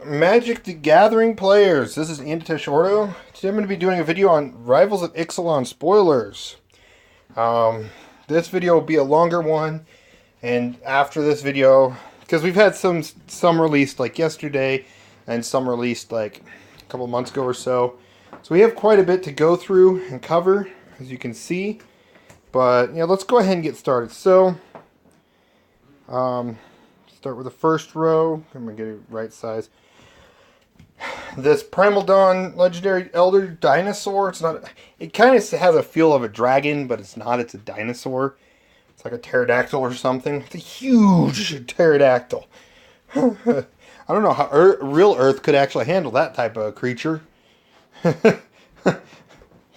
Magic the Gathering players, this is Andy Teshorto. Today I'm going to be doing a video on Rivals of Ixalan spoilers. This video will be a longer one, and after this video, because we've had some released like yesterday, and some released like a couple months ago or so. So we have quite a bit to go through and cover, as you can see. But, let's go ahead and get started. So, start with the first row. I'm going to get it right size. This Primal Dawn Legendary Elder Dinosaur. It's not. It kind of has a feel of a dragon, but it's not. It's a dinosaur. It's like a pterodactyl or something. It's a huge pterodactyl. I don't know how real Earth could actually handle that type of creature.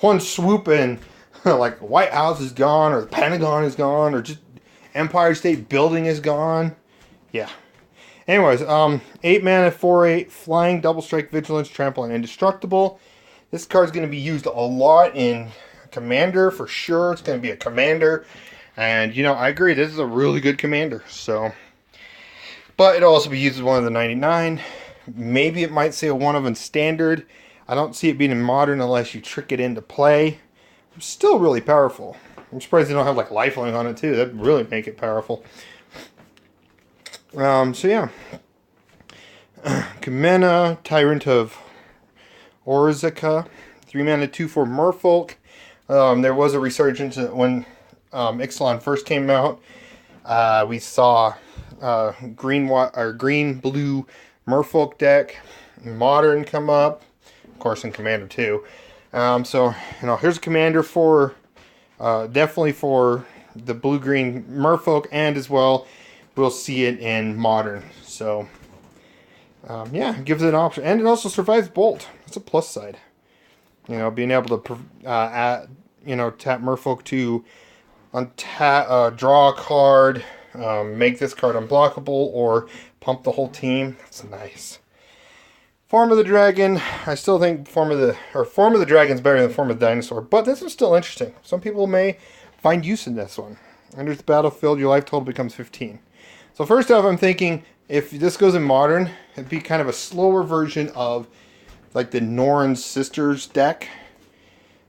One swoop and like the White House is gone, or the Pentagon is gone, or just Empire State Building is gone. Yeah. Anyways, 8 mana, 4/8, flying, double strike, vigilance, trample, and indestructible. This card's going to be used a lot in Commander for sure. It's going to be a Commander, and I agree. This is a really good Commander. So, but it'll also be used as one of the 99. Maybe it might say a one of in Standard. I don't see it being in Modern unless you trick it into play. It's still really powerful. I'm surprised they don't have like lifelink on it too. That'd really make it powerful. So yeah. Kamena, Tyrant of Orzeka, 3 mana, 2/4 Merfolk. There was a resurgence when Ixalan first came out. We saw green-blue Merfolk deck, Modern come up, of course in Commander too. So here's a Commander for definitely for the blue-green Merfolk, and as well we'll see it in Modern. So yeah, it gives it an option, and it also survives Bolt. That's a plus side. Being able to tap Merfolk to draw a card, make this card unblockable, or pump the whole team. That's nice. Form of the Dragon. I still think Form of the Dragon is better than Form of the Dinosaur, but this is still interesting. Some people may find use in this one. Enters the battlefield, your life total becomes 15. So first off, I'm thinking if this goes in Modern, it'd be kind of a slower version of like the Norn Sisters deck,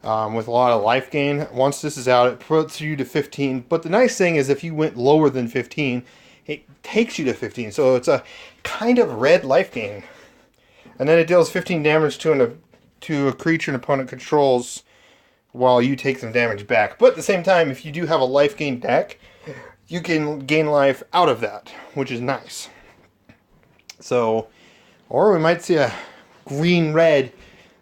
with a lot of life gain. Once this is out, it puts you to 15. But the nice thing is if you went lower than 15, it takes you to 15. So it's a kind of red life gain. And then it deals 15 damage to a creature an opponent controls while you take some damage back. But at the same time, if you do have a life gain deck, you can gain life out of that, which is nice. So, or we might see a green-red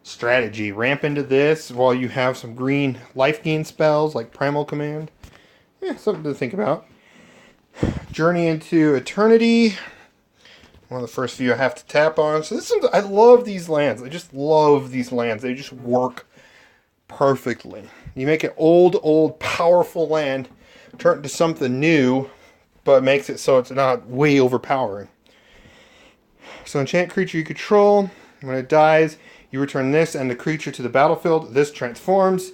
strategy. Ramp into this while you have some green life gain spells like Primal Command. Yeah, something to think about. Journey into Eternity. One of the first few I have to tap on. So I love these lands. I just love these lands. They just work perfectly. You make an old, powerful land turn into something new, but makes it so it's not way overpowering. So enchant creature you control. When it dies, you return this and the creature to the battlefield. This transforms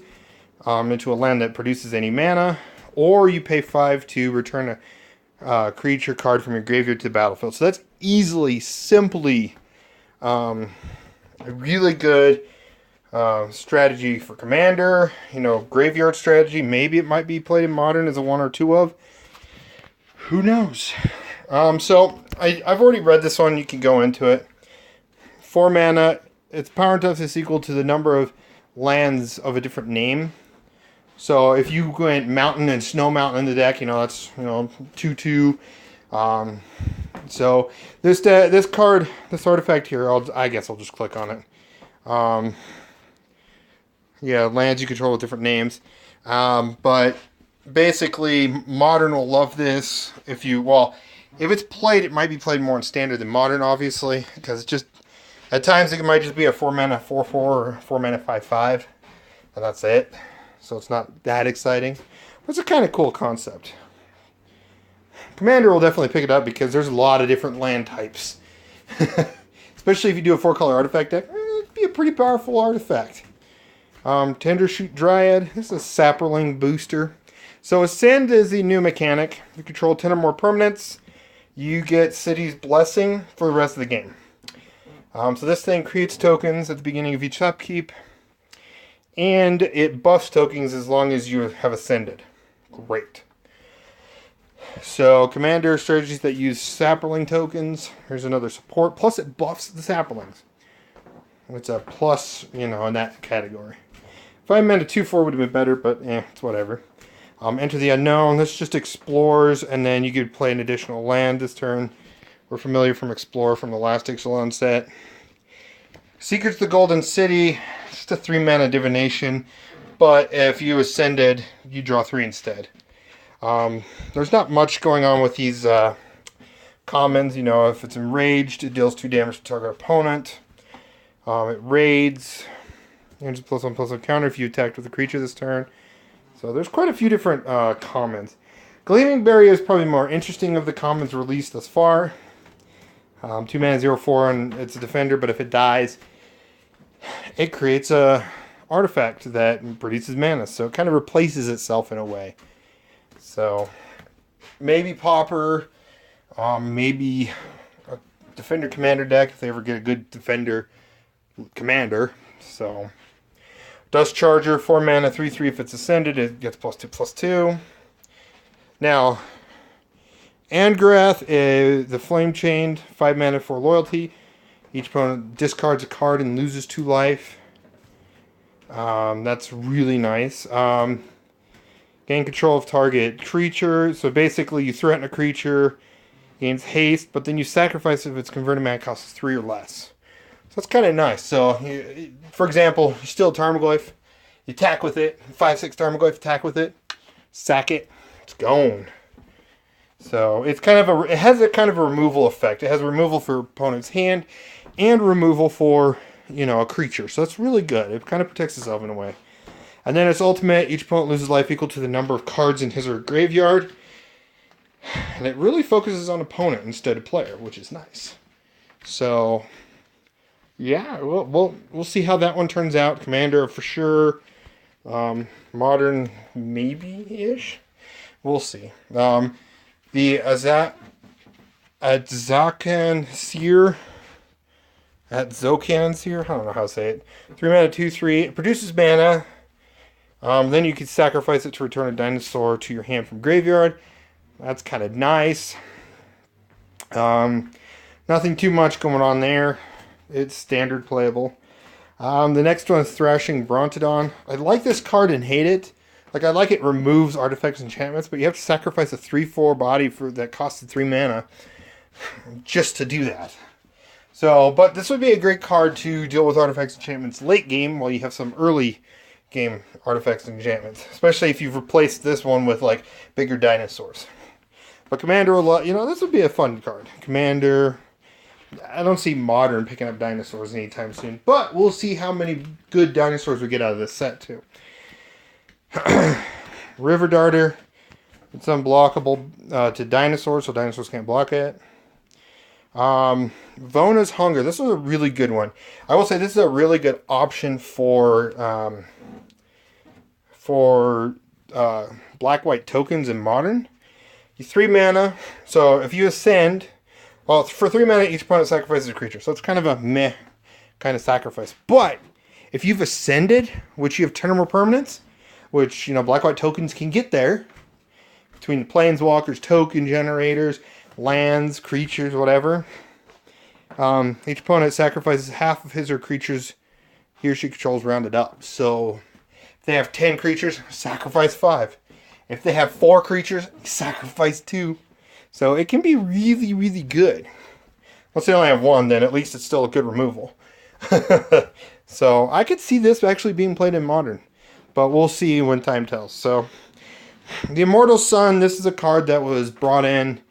into a land that produces any mana, or you pay 5 to return a creature card from your graveyard to the battlefield. So that's simply a really good strategy for Commander. Graveyard strategy. Maybe it might be played in Modern as a 1 or 2 of. Who knows? So I've already read this one. You can go into it. 4 mana. Its power and toughness is equal to the number of lands of a different name. So if you went Mountain and Snow Mountain in the deck, that's 2/2. So this card, this artifact here, I guess I'll just click on it. Yeah, lands you control with different names. But basically, Modern will love this. If it's played, it might be played more in Standard than Modern, obviously, because it's just at times it might just be a 4 mana 4/4 or 4 mana 5/5, and that's it. So it's not that exciting. But it's a kind of cool concept. Commander will definitely pick it up because there's a lot of different land types. Especially if you do a 4-color artifact deck, it'd be a pretty powerful artifact. Tendershoot Dryad. This is a Sapperling booster. So Ascend is the new mechanic. You control 10 or more permanents. You get City's Blessing for the rest of the game. So this thing creates tokens at the beginning of each upkeep, and it buffs tokens as long as you have ascended. Great. So commander strategies that use sapling tokens. Here's another support. Plus it buffs the saplings. It's a plus, in that category. If I meant a 2/4 would have been better, but it's whatever. Enter the Unknown. This just explores, and then you could play an additional land this turn. We're familiar from Explore from the last Ixalan set. Secrets of the Golden City. Just a 3-mana divination, but if you ascended, you draw 3 instead. There's not much going on with these commons. If it's enraged, it deals 2 damage to target opponent. It raids. And just +1/+1 counter if you attacked with a creature this turn. So there's quite a few different commons. Gleaming Berry is probably more interesting of the commons released thus far. 2 mana, 0/4, and it's a defender, but if it dies, it creates a artifact that produces mana. So it kind of replaces itself in a way. So maybe Pauper, maybe a Defender Commander deck if they ever get a good Defender Commander. So Dust Charger, 4 mana, 3/3. If it's ascended, it gets +2/+2. Now, Angrath is the Flame Chained, 5 mana for loyalty. Each opponent discards a card and loses 2 life. That's really nice. Gain control of target creature. So basically, you threaten a creature, gains haste, but then you sacrifice if its converted mana costs 3 or less. So that's kind of nice. So, for example, you steal a Tarmogoyf, you attack with it, 5/6 Tarmogoyf, attack with it, sack it, it's gone. So it's it has a kind of a removal effect. It has removal for opponent's hand and removal for, a creature. So that's really good. It kind of protects itself in a way. And then its ultimate, each opponent loses life equal to the number of cards in his or her graveyard. And it really focuses on opponent instead of player, which is nice. So, yeah, we'll see how that one turns out. Commander for sure. Modern maybe-ish. We'll see. The Ixalan Seer. Ixalan Seer. I don't know how to say it. 3 mana, 2/3. It produces mana. Then you can sacrifice it to return a dinosaur to your hand from graveyard. That's kind of nice. Nothing too much going on there. It's standard playable. The next one is Thrashing Brontodon. I like this card and hate it. I like it removes artifacts and enchantments, but you have to sacrifice a 3/4 body that costed 3 mana just to do that. So, but this would be a great card to deal with artifacts and enchantments late game while you have some early game artifacts and enchantments. Especially if you've replaced this one with, bigger dinosaurs. But Commander, this would be a fun card. Commander, I don't see Modern picking up dinosaurs anytime soon. But we'll see how many good dinosaurs we get out of this set, too. River Darter. It's unblockable to dinosaurs, so dinosaurs can't block it. Vona's Hunger. This is a really good one. I will say this is a really good option for black-white tokens in Modern. 3 mana. So if you ascend, for 3 mana, each opponent sacrifices a creature. So it's kind of a meh kind of sacrifice. But if you've ascended, which you have 10 or more permanents, which, black-white tokens can get there, between planeswalkers, token generators, lands, creatures, whatever. Each opponent sacrifices half of his or creatures he or she controls rounded up. So if they have 10 creatures, sacrifice 5. If they have 4 creatures, sacrifice 2. So it can be really, really good. Once they only have 1, then at least it's still a good removal. So I could see this actually being played in Modern. But we'll see when time tells. So, the Immortal Sun, this is a card that was brought in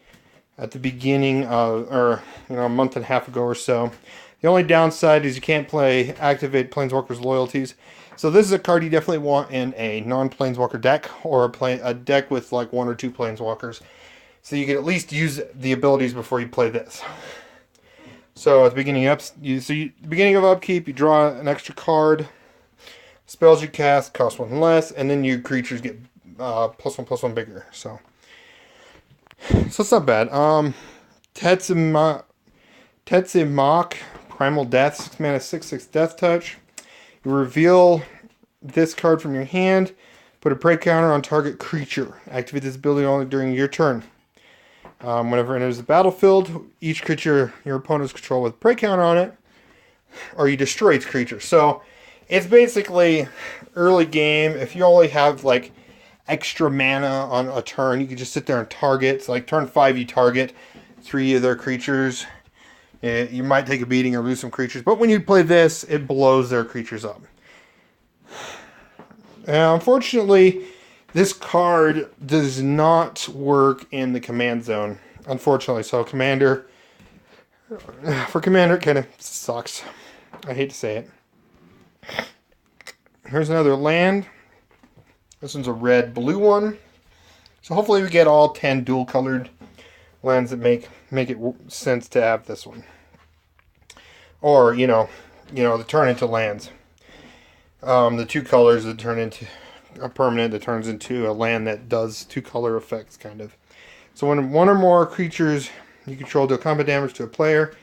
at the beginning of, a month and a half ago or so. The only downside is you can't activate Planeswalker's loyalties. So this is a card you definitely want in a non-Planeswalker deck, or a deck with 1 or 2 Planeswalkers. So you can at least use the abilities before you play this. So at the beginning of upkeep, you draw an extra card. Spells you cast cost 1 less, and then your creatures get +1/+1 bigger. So it's not bad. Tetsimok Primal Death, 6 mana, 6/6 Death Touch. You reveal this card from your hand. Put a break counter on target creature. Activate this ability only during your turn. Whenever it enters the battlefield, each creature your opponents control with a break counter on it, or you destroy its creature. So it's basically early game. If you only have like extra mana on a turn, you can just sit there and target. So like turn 5, you target 3 of their creatures. You might take a beating or lose some creatures, but when you play this, it blows their creatures up. Unfortunately, this card does not work in the command zone. Unfortunately, so Commander, it kind of sucks. I hate to say it. Here's another land. This one's a red-blue one. So hopefully we get all 10 dual-colored lands that make it sense to have this one. Or, the turn into lands. The 2 colors that turn into a permanent that turns into a land that does 2 color effects, kind of. So when 1 or more creatures you control deal combat damage to a player,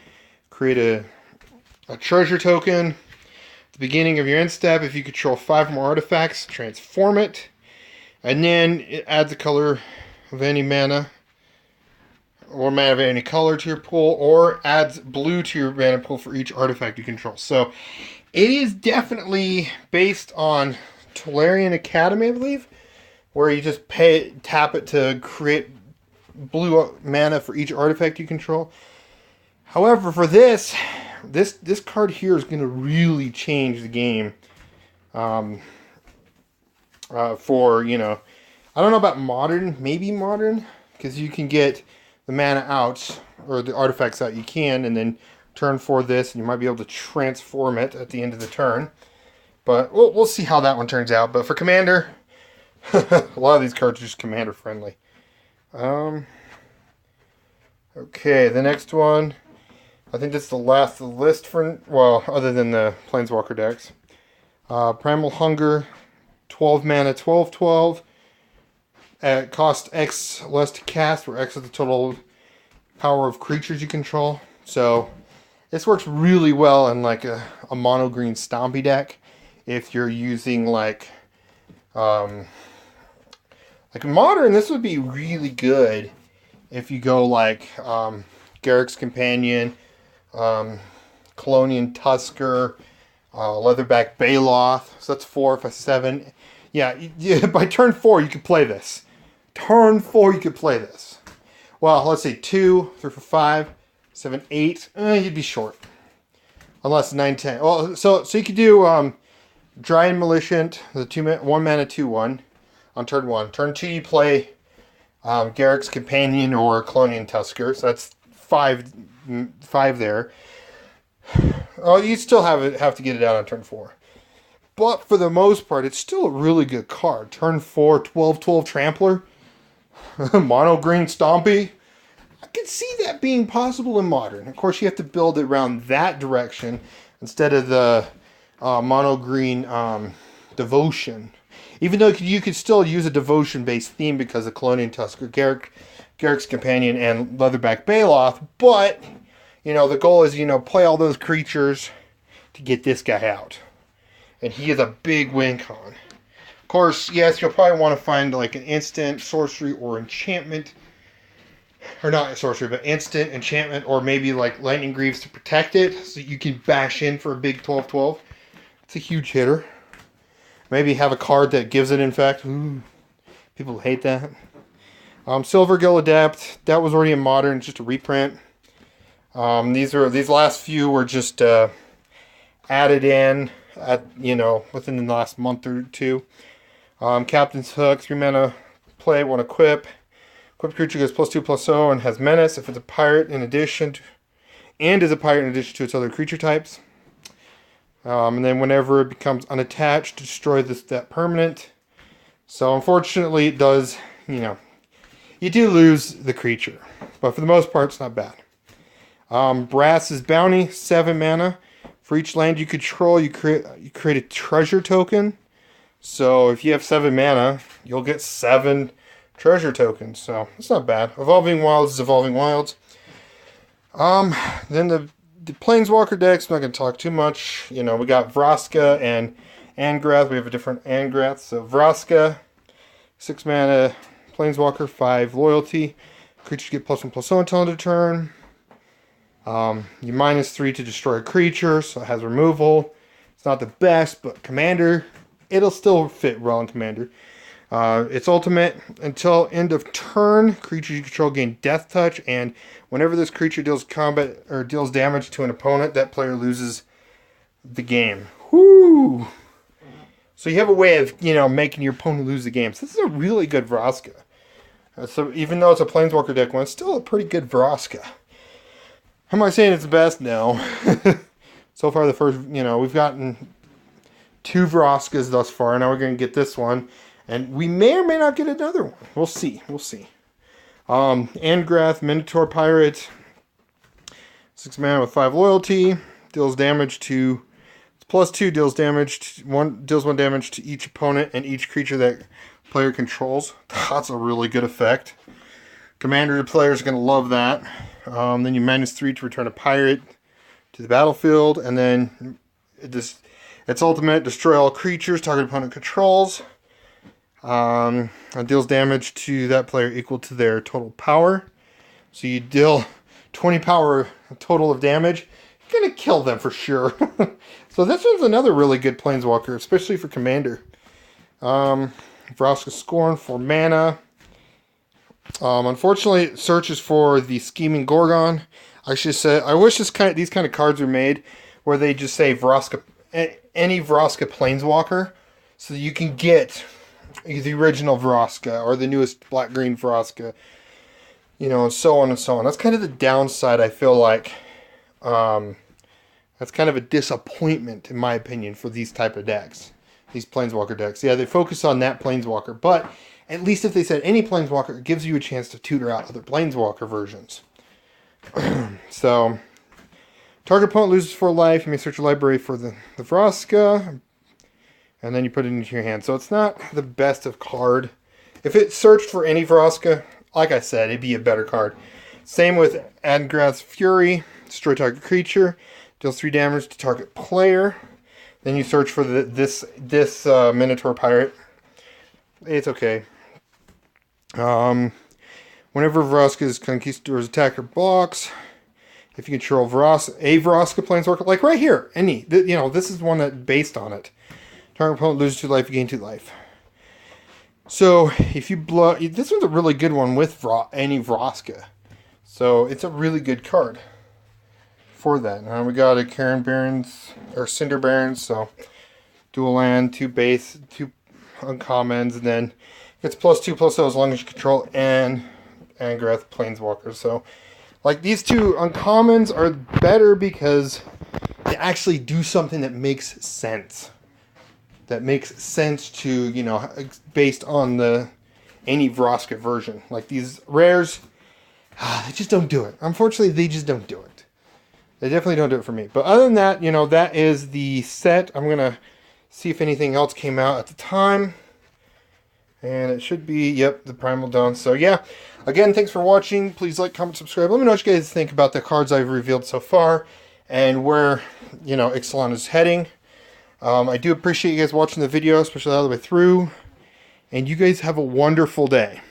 create a treasure token. At the beginning of your end step, if you control 5 or more artifacts, transform it. And then it adds a color of any mana, or mana of any color to your pool, or adds blue to your mana pool for each artifact you control. So it is definitely based on Tolarian Academy, I believe, where you just tap it to create blue mana for each artifact you control. However, for this card here is going to really change the game. I don't know about modern, maybe modern, because you can get the mana out, or the artifacts out, you can, and then turn 4 this, and you might be able to transform it at the end of the turn. But we'll see how that one turns out. But for Commander, a lot of these cards are just Commander friendly. Okay, the next one, I think that's the last of the list for, well, other than the Planeswalker decks. Primal Hunger, 12 mana, 12/12. At cost X less to cast, where X is the total power of creatures you control. So this works really well in like a mono green Stompy deck. If you're using like modern, this would be really good if you go like Garrick's Companion, Colonian Tusker, Leatherback Baloth. So that's 4, 5, 7. Yeah, by turn 4 you could play this. Turn 4 you could play this. Well, let's say 2, 3, 4, 5, 7, 8. You'd be short. Unless 9, 10. Well, so you could do Dryad Maliciant, the 1 mana 2/1 on turn 1. Turn 2 you play Garrick's Companion or Colonian Tusker. So that's 5 there. Oh, you still have to get it out on turn 4. But for the most part, it's still a really good card. Turn 4, 12/12 Trampler. Mono green Stompy. I could see that being possible in Modern. Of course, you have to build it around that direction instead of the mono green Devotion. Even though you could still use a Devotion-based theme because of Colonian Tusker, Garrick's Companion, and Leatherback Baloth. But, the goal is, play all those creatures to get this guy out. And he is a big win con. Of course, yes, you'll probably want to find like an instant, sorcery, or enchantment. Or not sorcery, but instant, enchantment, or maybe like Lightning Greaves to protect it. So you can bash in for a big 12/12. It's a huge hitter. Maybe have a card that gives it infect. Ooh, people hate that. Silvergill Adept. That was already in Modern, just a reprint. These last few were just added in within the last month or two. Captain's Hook, 3 mana, play, 1 equip. Equipped creature goes +2/+0 and has menace if it's a pirate in addition to its other creature types. And then whenever it becomes unattached, destroy that permanent. So unfortunately it does, you do lose the creature. But for the most part, it's not bad. Brass's Bounty, 7 mana. For each land you control, you create a treasure token. So if you have 7 mana, you'll get 7 treasure tokens. So it's not bad. Evolving Wilds is Evolving Wilds. Then the Planeswalker decks, I'm not going to talk too much. You know, we got Vraska and Angrath. We have a different Angrath. So Vraska, 6 mana, Planeswalker, 5 loyalty. Creatures get +1/+1 until end of turn. You -3 to destroy a creature, so it has removal. It's not the best, but Commander, it'll still fit well in Commander. Its ultimate, until end of turn, creatures you control gain Death Touch, and whenever this creature deals combat or deals damage to an opponent, that player loses the game. Whoo! So you have a way of, you know, making your opponent lose the game. So this is a really good Vraska. So even though it's a Planeswalker deck one, it's still a pretty good Vraska. Am I saying it's the best? No. So far, the first, you know, we've gotten 2 Vraskas thus far. Now we're going to get this one. And we may or may not get another one. We'll see. We'll see. Angrath, Minotaur Pirate. 6 mana with 5 loyalty. Deals damage to... +2 deals damage to, deals 1 damage to each opponent and each creature that player controls. That's a really good effect. Commander players are going to love that. Then you -3 to return a pirate to the battlefield. And then its ultimate, destroy all creatures target opponent controls. It deals damage to that player equal to their total power. So you deal 20 power total of damage. You're going to kill them for sure. So this one's another really good Planeswalker, especially for Commander. Vraska Scorn, 4 mana. Unfortunately, it searches for the Scheming Gorgon. I should say, I wish these kind of cards were made where they just say Vraska, any Vraska Planeswalker, so that you can get the original Vraska or the newest black-green Vraska, you know, and so on and so on. That's kind of the downside, I feel like. That's kind of a disappointment, in my opinion, for these type of decks. These Planeswalker decks. Yeah, they focus on that Planeswalker, but at least if they said any Planeswalker, it gives you a chance to tutor out other Planeswalker versions. So, target opponent loses 4 life. You may search your library for the Vraska, and then you put it into your hand. So it's not the best of card. If it searched for any Vraska, like I said, it'd be a better card. Same with Angrath's Fury. Destroy target creature. Deals 3 damage to target player. Then you search for this Minotaur Pirate. It's okay. Whenever Vraska's Conquistador's attacker blocks, if you control a Vraska Planeswalker, like right here, you know, this is one that's based on it. Target opponent loses 2 life, you gain 2 life. So if you blow, this one's a really good one with any Vraska. So it's a really good card for that. Now we got a Karen Barons or Cinder Barons, so dual land, 2 base, 2 uncommons, and then it's +2/+0 as long as you control Angrath Planeswalker. So like these 2 uncommons are better because they actually do something that makes sense. That makes sense to, you know, based on any Vraska version. Like these rares, they just don't do it. Unfortunately, they just don't do it. They definitely don't do it for me. But other than that, you know, that is the set. I'm going to see if anything else came out at the time. And it should be, yep, the Primal Dawn. So yeah, again, thanks for watching. Please like, comment, subscribe. Let me know what you guys think about the cards I've revealed so far and where, you know, Ixalan is heading. I do appreciate you guys watching the video, especially all the way through. And you guys have a wonderful day.